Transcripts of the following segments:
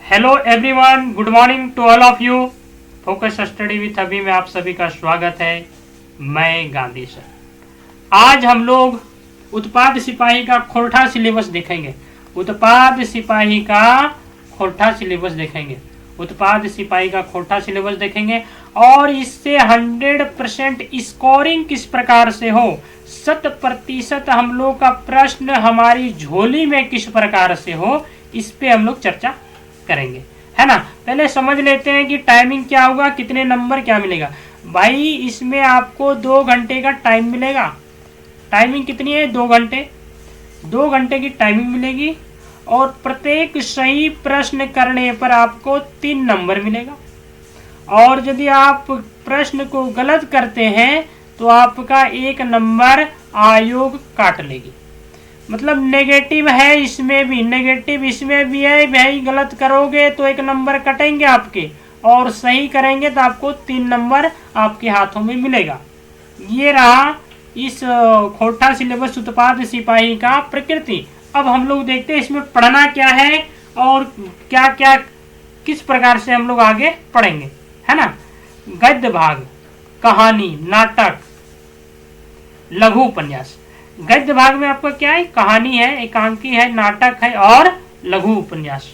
Hello everyone, good morning to all of you. Focus study with अभी में आप सभी का स्वागत है। मैं गांधी सर। आज हम लोग उत्पाद सिपाही का खोरठा सिलेबस देखेंगे। उत्पाद सिपाही का खोरठा सिलेबस देखेंगे। उत्पाद सिपाही का खोरठा सिलेबस देखेंगे और इससे 100% स्कोरिंग किस प्रकार से हो, 100% हम लोग का प्रश्न हमारी झोली में किस प्रकार से हो, इस पे हम लोग चर्चा करेंगे, है ना। पहले समझ लेते हैं कि टाइमिंग क्या होगा, कितने नंबर क्या मिलेगा। भाई इसमें आपको 2 घंटे का टाइम मिलेगा। टाइमिंग कितनी है? 2 घंटे। 2 घंटे की टाइमिंग मिलेगी और प्रत्येक सही प्रश्न करने पर आपको 3 नंबर मिलेगा और यदि आप प्रश्न को गलत करते हैं तो आपका 1 नंबर आयोग काट लेगी। मतलब नेगेटिव है इसमें भी, नेगेटिव इसमें भी है। भाई गलत करोगे तो 1 नंबर कटेंगे आपके और सही करेंगे तो आपको 3 नंबर आपके हाथों में मिलेगा। ये रहा इस खोरठा सिलेबस उत्पाद सिपाही का प्रकृति। अब हम लोग देखते हैं इसमें पढ़ना क्या है और क्या क्या किस प्रकार से हम लोग आगे पढ़ेंगे, है ना। गद्य भाग, कहानी, नाटक, लघु उपन्यास। गद्य भाग में आपका क्या है? कहानी है, एकांकी है, नाटक है और लघु उपन्यास।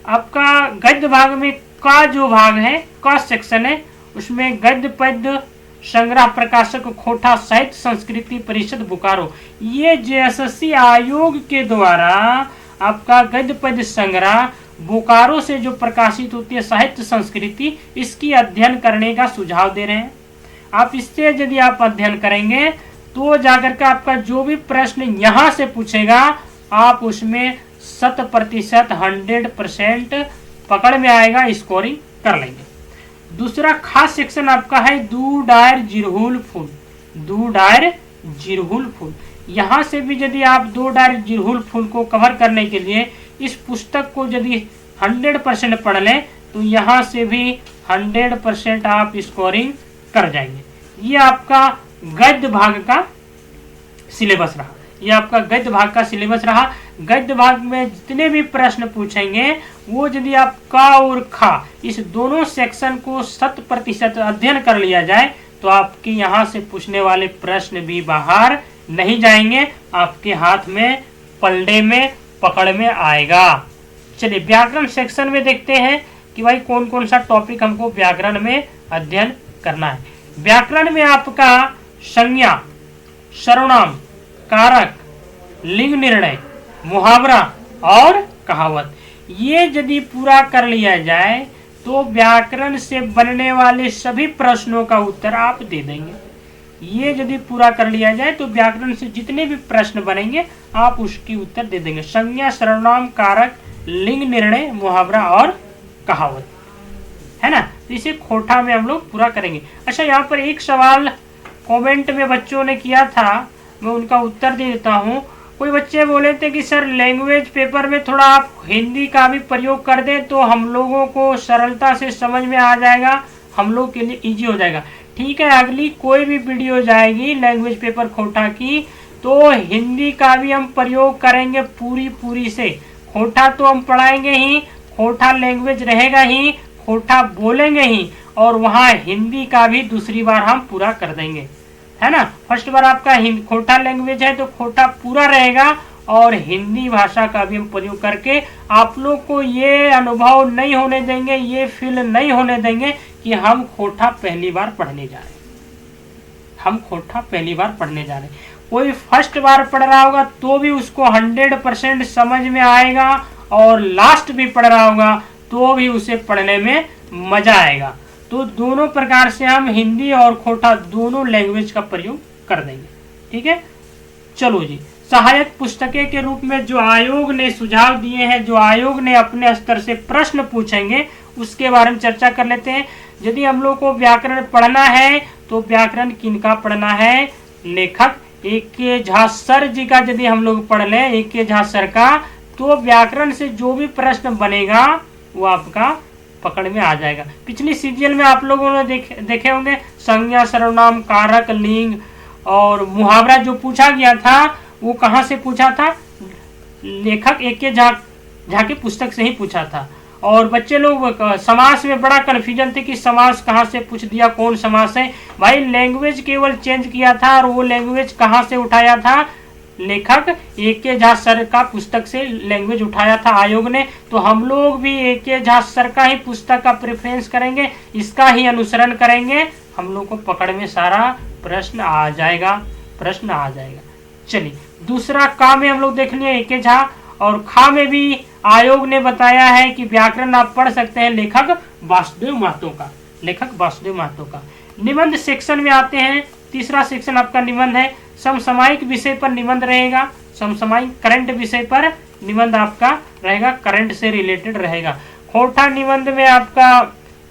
आपका गद्य भाग में का जो भाग है, का सेक्शन है, उसमें गद्य पद्य संग्रह प्रकाशक खोरठा साहित्य संस्कृति परिषद बोकारो। ये जेएसएससी आयोग के द्वारा आपका गद्य पद्य संग्रह बोकारो से जो प्रकाशित होती है साहित्य संस्कृति, इसकी अध्ययन करने का सुझाव दे रहे हैं। आप इससे यदि आप अध्ययन करेंगे तो जाकर के आपका जो भी प्रश्न यहाँ से पूछेगा आप उसमें 100% पकड़ में आएगा, स्कोरिंग कर लेंगे। दूसरा खास सेक्शन आपका है दू डायर जिरहुल फूल। दू डायर जिरहुल फूल, यहाँ से भी यदि आप 2 डायर जिरहुल फूल को कवर करने के लिए इस पुस्तक को यदि 100% पढ़ लें तो यहाँ से भी 100% आप स्कोरिंग कर जाएंगे। ये आपका गद्य भाग का सिलेबस रहा। ये आपका गद्य भाग का सिलेबस रहा। गद्य भाग में जितने भी प्रश्न पूछेंगे वो यदि आप का और खा इस दोनों सेक्शन को 100% अध्ययन कर लिया जाए तो आपके यहाँ से पूछने वाले प्रश्न भी बाहर नहीं जाएंगे, आपके हाथ में पलड़े में पकड़ में आएगा। चलिए व्याकरण सेक्शन में देखते हैं कि भाई कौन कौन सा टॉपिक हमको व्याकरण में अध्ययन करना है। व्याकरण में आपका संज्ञा, सर्वनाम, कारक, लिंग निर्णय, मुहावरा और कहावत, ये यदि पूरा कर लिया जाए तो व्याकरण से बनने वाले सभी प्रश्नों का उत्तर आप दे देंगे। ये यदि पूरा कर लिया जाए तो व्याकरण से जितने भी प्रश्न बनेंगे आप उसकी उत्तर दे देंगे। संज्ञा, सर्वनाम, कारक, लिंग निर्णय, मुहावरा और कहावत, है ना। इसे खोरठा में हम लोग पूरा करेंगे। अच्छा, यहाँ पर एक सवाल कमेंट में बच्चों ने किया था, मैं उनका उत्तर दे देता हूँ। कोई बच्चे बोले थे कि सर लैंग्वेज पेपर में थोड़ा आप हिंदी का भी प्रयोग कर दें तो हम लोगों को सरलता से समझ में आ जाएगा, हम लोग के लिए इजी हो जाएगा। ठीक है, अगली कोई भी वीडियो जाएगी लैंग्वेज पेपर खोरठा की तो हिंदी का भी हम प्रयोग करेंगे पूरी से। खोरठा तो हम पढ़ाएंगे ही, खोरठा लैंग्वेज रहेगा ही, खोरठा बोलेंगे ही और वहाँ हिंदी का भी दूसरी बार हम पूरा कर देंगे, है ना। फर्स्ट बार आपका खोरठा लैंग्वेज है तो खोरठा पूरा रहेगा और हिंदी भाषा का भी हम प्रयोग करके आप लोग को ये अनुभव नहीं होने देंगे, ये फील नहीं होने देंगे कि हम खोरठा पहली बार पढ़ने जा रहे हैं। हम खोरठा पहली बार पढ़ने जा रहे हैं। कोई फर्स्ट बार पढ़ रहा होगा तो भी उसको 100% समझ में आएगा और लास्ट भी पढ़ रहा होगा तो भी उसे पढ़ने में मजा आएगा। तो दोनों प्रकार से हम हिंदी और खोरठा दोनों लैंग्वेज का प्रयोग कर देंगे, ठीक है। चलो जी, सहायक पुस्तकें के रूप में जो आयोग ने सुझाव दिए हैं, जो आयोग ने अपने स्तर से प्रश्न पूछेंगे उसके बारे में चर्चा कर लेते हैं। यदि हम लोग को व्याकरण पढ़ना है तो व्याकरण किनका पढ़ना है? लेखक ए.के. झा सर जी का यदि हम लोग पढ़ लें, ए.के. झा सर का, तो व्याकरण से जो भी प्रश्न बनेगा वो आपका पकड़ में आ जाएगा। पिछली सीरियल में आप लोगों ने देखे होंगे संज्ञा, सर्वनाम, कारक, लिंग और मुहावरा जो पूछा गया था वो कहाँ से पूछा था? लेखक ए.के. झा की पुस्तक से ही पूछा था और बच्चे लोग समास में बड़ा कन्फ्यूजन थे कि समास कहाँ से पूछ दिया, कौन समास है। भाई लैंग्वेज केवल चेंज किया था, और वो लैंग्वेज कहाँ से उठाया था, लेखक ए.के. झा सर का पुस्तक से लैंग्वेज उठाया था आयोग ने। तो हम लोग भी ए.के. झा सर का ही पुस्तक का प्रेफरेंस करेंगे, इसका ही अनुसरण करेंगे, हम लोग को पकड़ में सारा प्रश्न आ जाएगा। चलिए दूसरा का में हम लोग देख लिए ए.के. झा, और खा में भी आयोग ने बताया है कि व्याकरण आप पढ़ सकते हैं लेखक वासुदेव महतो का। निबंध सेक्शन में आते हैं। तीसरा सेक्शन आपका निबंध है। समसामयिक विषय पर निबंध रहेगा, समसामयिक करंट विषय पर निबंध आपका रहेगा, करंट से रिलेटेड रहेगा। खोटा निबंध में आपका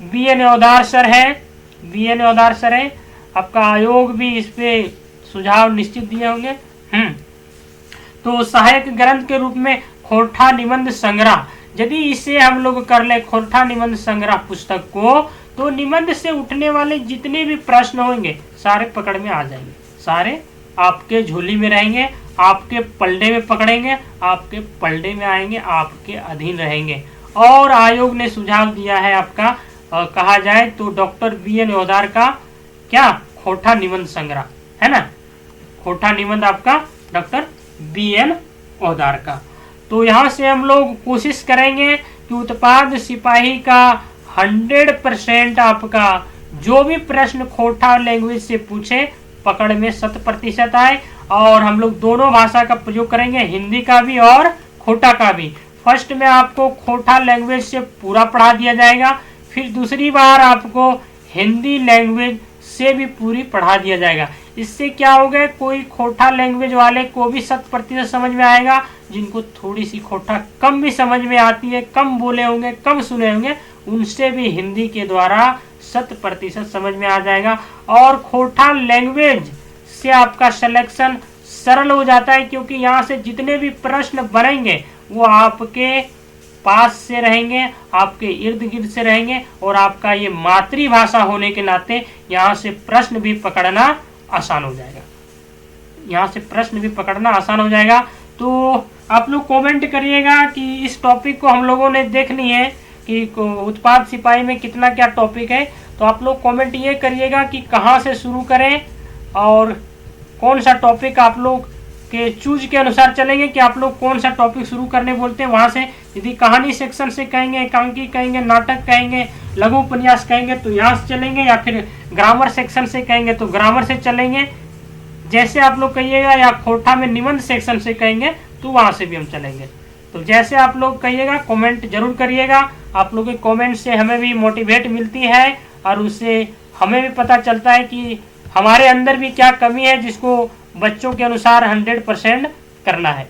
बी.एन. ओदार सर है, आपका आयोग भी इस पे सुझाव निश्चित दिए होंगे। तो सहायक ग्रंथ के रूप में खोटा निबंध संग्रह, यदि इसे हम लोग कर ले खोटा निबंध संग्रह पुस्तक को, तो निबंध से उठने वाले जितने भी प्रश्न होंगे सारे पकड़ में आ जाएंगे, सारे आपके झोली में रहेंगे, आपके पलड़े में पकड़ेंगे, आपके पलड़े में आएंगे, आपके अधीन रहेंगे। और आयोग ने सुझाव दिया है आपका कहा जाए तो डॉक्टर बी.एन. ओदार का क्या खोटा निबंध संग्रह है ना, खोटा निबंध आपका डॉक्टर बी.एन. ओदार का। तो यहाँ से हम लोग कोशिश करेंगे कि उत्पाद सिपाही का 100% आपका जो भी प्रश्न खोटा लैंग्वेज से पूछे पकड़ में 100% आए, और हम लोग दोनों भाषा का प्रयोग करेंगे, हिंदी का भी और खोटा का भी। फर्स्ट में आपको खोटा लैंग्वेज से पूरा पढ़ा दिया जाएगा, फिर दूसरी बार आपको हिंदी लैंग्वेज से भी पूरी पढ़ा दिया जाएगा। इससे क्या होगा, कोई खोटा लैंग्वेज वाले को भी 100% समझ में आएगा, जिनको थोड़ी सी खोटा कम भी समझ में आती है, कम बोले होंगे, कम सुने होंगे, उनसे भी हिंदी के द्वारा 100% समझ में आ जाएगा। और खोटा लैंग्वेज से आपका सिलेक्शन सरल हो जाता है, क्योंकि यहाँ से जितने भी प्रश्न बनेंगे वो आपके पास से रहेंगे, आपके इर्द गिर्द से रहेंगे, और आपका ये मातृभाषा होने के नाते यहाँ से प्रश्न भी पकड़ना आसान हो जाएगा। तो आप लोग कमेंट करिएगा कि इस टॉपिक को हम लोगों ने देखनी है कि उत्पाद सिपाही में कितना क्या टॉपिक है। तो आप लोग कमेंट ये करिएगा कि कहाँ से शुरू करें और कौन सा टॉपिक आप लोग के चूज के अनुसार चलेंगे, कि आप लोग कौन सा टॉपिक शुरू करने बोलते हैं वहाँ से। यदि कहानी सेक्शन से कहेंगे, एकांकी कहेंगे, नाटक कहेंगे, लघु उपन्यास कहेंगे तो यहाँ से चलेंगे, या फिर ग्रामर सेक्शन से कहेंगे तो ग्रामर से चलेंगे, जैसे आप लोग कहिएगा, या खोटा में निबंध सेक्शन से कहेंगे तो वहाँ से भी हम चलेंगे। तो जैसे आप लोग कहिएगा कमेंट जरूर करिएगा। आप लोग के कमेंट से हमें भी मोटिवेट मिलती है, और उससे हमें भी पता चलता है कि हमारे अंदर भी क्या कमी है जिसको बच्चों के अनुसार 100% करना है।